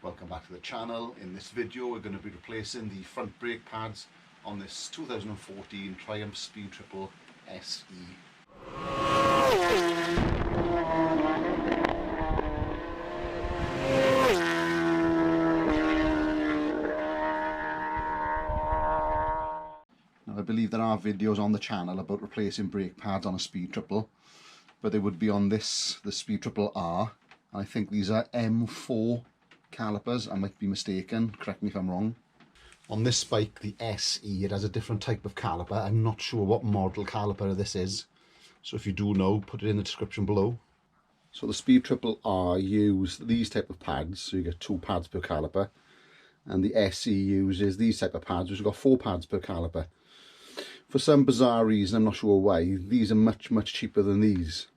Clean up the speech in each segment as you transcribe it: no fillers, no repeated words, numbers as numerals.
Welcome back to the channel. In this video we're going to be replacing the front brake pads on this 2014 Triumph Speed Triple SE. Now I believe there are videos on the channel about replacing brake pads on a Speed Triple, but they would be on this, the Speed Triple R. I think these are M4 calipers. I might be mistaken, correct me if I'm wrong. On this bike, the SE, it has a different type of caliper. I'm not sure what model caliper this is, so if you do know, put it in the description below. So the Speed Triple R use these type of pads, so you get 2 pads per caliper, and the SE uses these type of pads, which have got 4 pads per caliper. For some bizarre reason, I'm not sure why, these are much cheaper than these.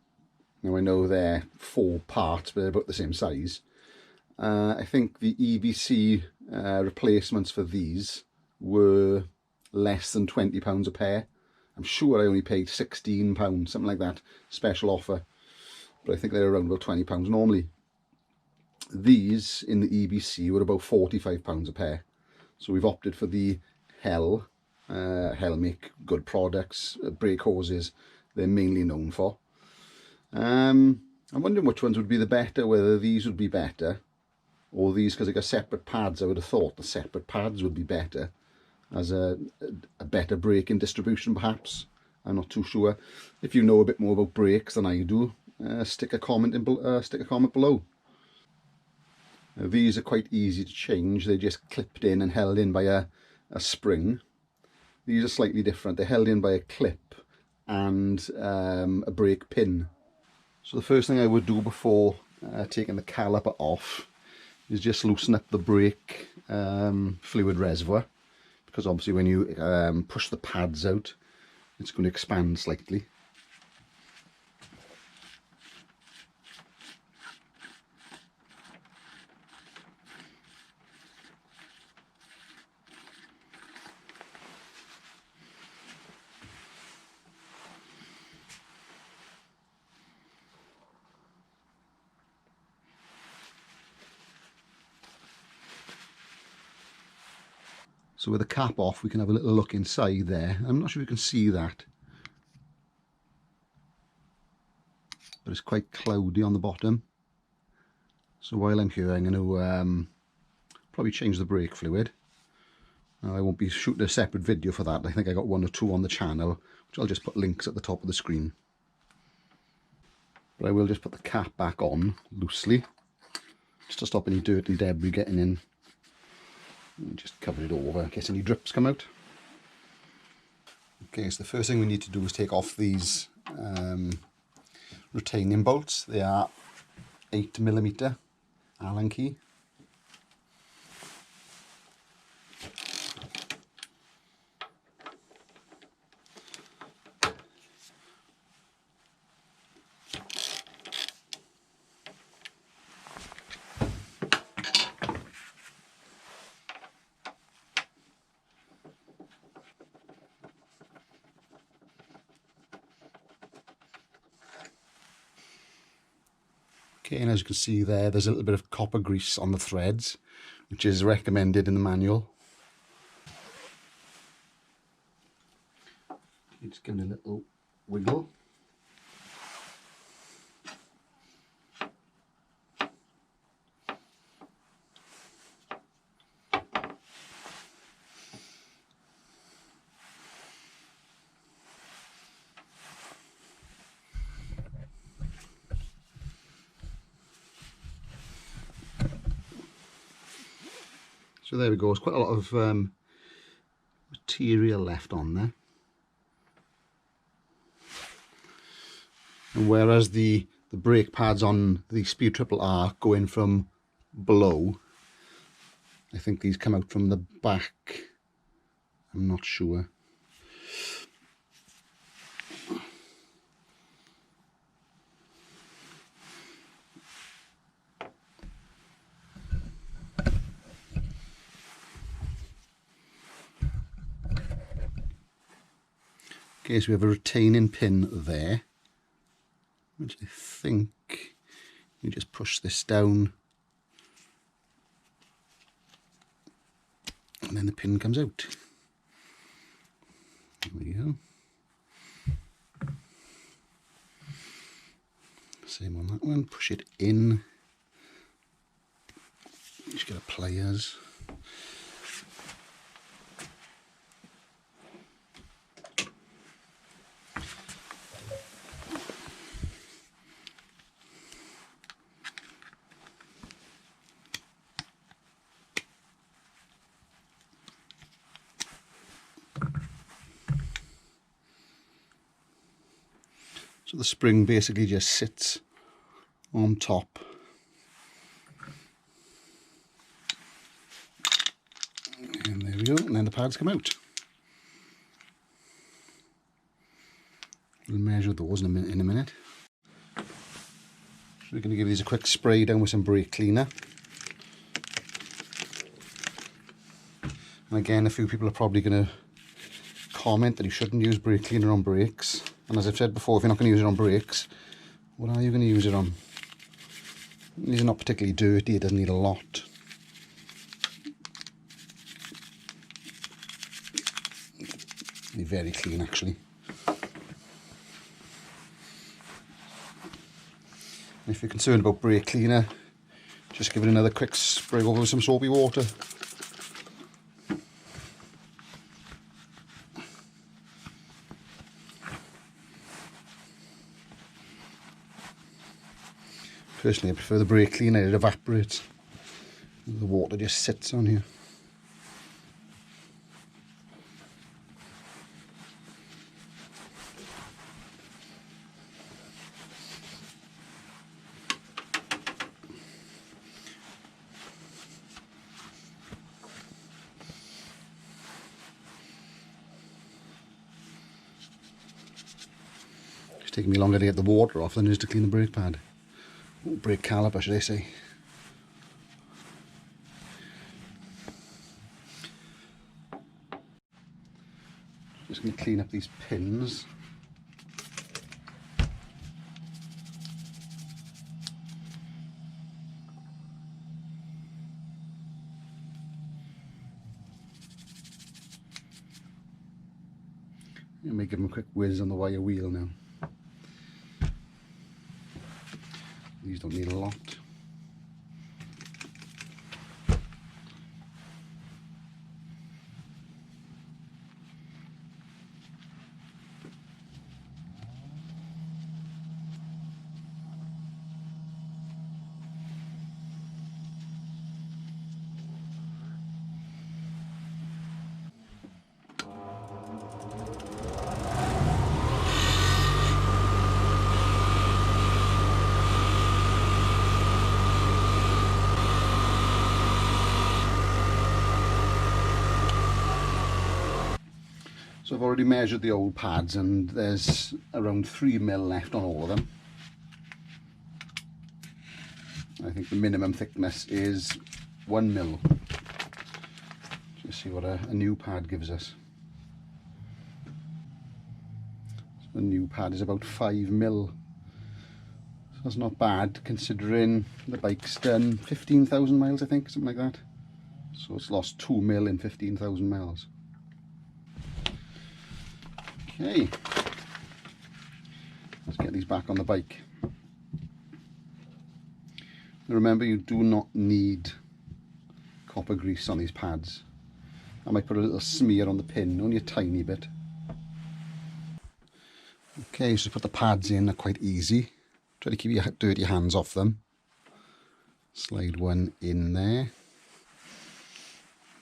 Now I know they're 4 parts, but they're about the same size. I think the EBC replacements for these were less than £20 a pair. I'm sure I only paid £16, something like that, special offer. But I think they're around about £20 normally. These in the EBC were about £45 a pair. So we've opted for the Hell. Hell make good products, brake hoses they're mainly known for. I'm wondering which ones would be the better, whether these would be better or these, because they got separate pads. I would have thought the separate pads would be better as a better braking distribution perhaps. I'm not too sure. If you know a bit more about brakes than I do, stick a comment below. Now, these are quite easy to change. They're just clipped in and held in by a spring. These are slightly different. They're held in by a clip and a brake pin. So the first thing I would do before taking the caliper off is just loosen up the brake fluid reservoir, because obviously when you push the pads out it's going to expand slightly. So with the cap off, we can have a little look inside there. I'm not sure if you can see that, but it's quite cloudy on the bottom. So while I'm here, I'm going to probably change the brake fluid. Now, I won't be shooting a separate video for that. I think I got 1 or 2 on the channel, which I'll just put links at the top of the screen. But I will just put the cap back on loosely, just to stop any dirt and debris getting in. And just cover it over in case any drips come out. Okay, so the first thing we need to do is take off these retaining bolts. They are 8mm Allen key. Okay, and as you can see there's a little bit of copper grease on the threads, which is recommended in the manual. You just give it a little wiggle. So there we go, there's quite a lot of material left on there. And whereas the brake pads on the Speed Triple R go in from below, I think these come out from the back. I'm not sure. Okay, so we have a retaining pin there, which I think you just push this down and then the pin comes out. There we go. Same on that one, push it in. Just get a pliers. So the spring basically just sits on top. And there we go, and then the pads come out. We'll measure those in a minute. So we're going to give these a quick spray down with some brake cleaner. And again, a few people are probably going to comment that you shouldn't use brake cleaner on brakes. And as I've said before, if you're not going to use it on brakes, what are you going to use it on? These are not particularly dirty, it doesn't need a lot. They're very clean actually. And if you're concerned about brake cleaner, just give it another quick spray over with some soapy water. Personally, I prefer the brake cleaner, it evaporates. The water just sits on here. It's taking me longer to get the water off than it is to clean the brake pad. Brake caliper, should I say. Just going to clean up these pins. I may give them a quick whiz on the wire wheel now. These don't need a lot. So I've already measured the old pads and there's around 3mm left on all of them. I think the minimum thickness is 1mm. Just see what a new pad gives us. So a new pad is about 5mm. So that's not bad considering the bike's done 15,000 miles, I think, something like that. So it's lost 2mm in 15,000 miles. Okay, let's get these back on the bike. Remember, you do not need copper grease on these pads. I might put a little smear on the pin, only a tiny bit. Okay, so to put the pads in are quite easy. Try to keep your dirty hands off them. Slide one in there,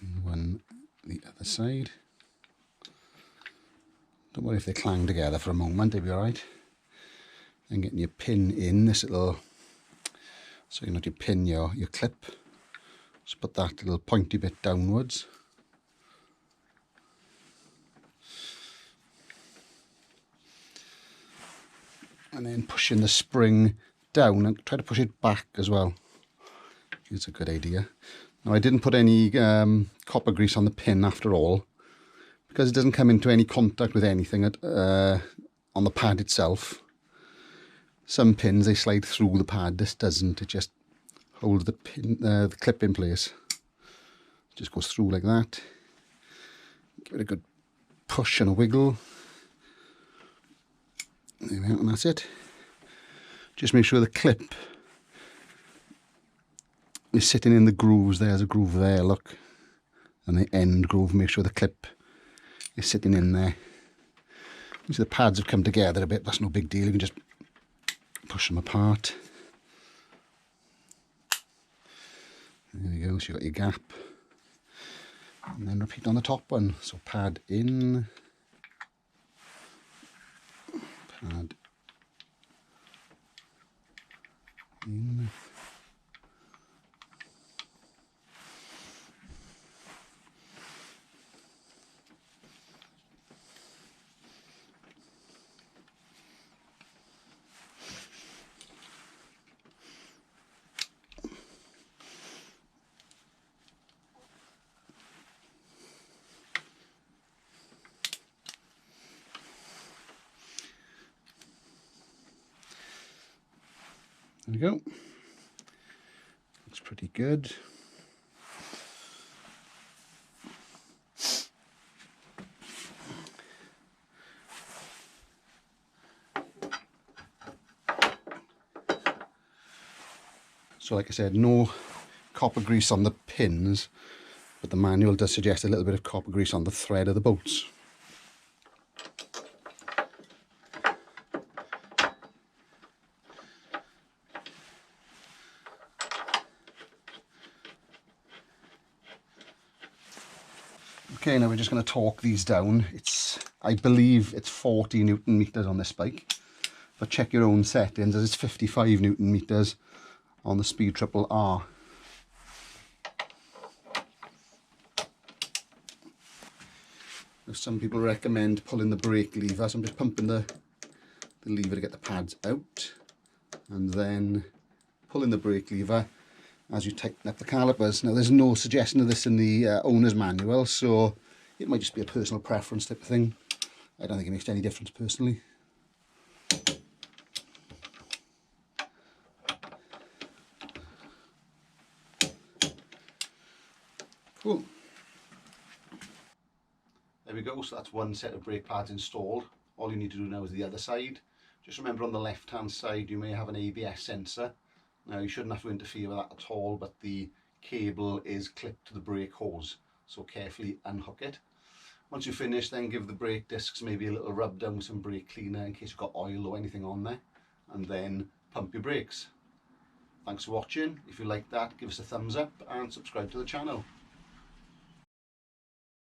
and one the other side. Don't worry if they clang together for a moment, they'll be alright. Then getting your pin in, this little, so you know to pin your clip. Just put that little pointy bit downwards. And then pushing the spring down and try to push it back as well. It's a good idea. Now I didn't put any copper grease on the pin after all, because it doesn't come into any contact with anything on the pad itself. Some pins, they slide through the pad. This doesn't. It just holds the clip in place. It just goes through like that. Give it a good push and a wiggle. There we are, and that's it. Just make sure the clip is sitting in the grooves. There's a groove there, look. And the end groove, make sure the clip is sitting in there. So the pads have come together a bit, that's no big deal. You can just push them apart. There you go, so you've got your gap. And then repeat on the top one. So pad in, pad in. There we go. Looks pretty good. So like I said, no copper grease on the pins, but the manual does suggest a little bit of copper grease on the thread of the bolts. Okay, now we're just going to torque these down. I believe it's 40 Newton meters on this bike, but check your own settings as it's 55 Newton meters on the Speed Triple R. Now, some people recommend pulling the brake lever, so I'm just pumping the lever to get the pads out, and then pulling the brake lever as you tighten up the calipers. Now there's no suggestion of this in the owner's manual, so it might just be a personal preference type of thing. I don't think it makes any difference personally. Cool. There we go, so that's one set of brake pads installed. All you need to do now is the other side. Just remember on the left hand side you may have an ABS sensor. Now you shouldn't have to interfere with that at all, but the cable is clipped to the brake hose, so carefully unhook it. Once you finish, then give the brake discs maybe a little rub down with some brake cleaner in case you've got oil or anything on there, and then pump your brakes. Thanks for watching. If you like that, give us a thumbs up and subscribe to the channel.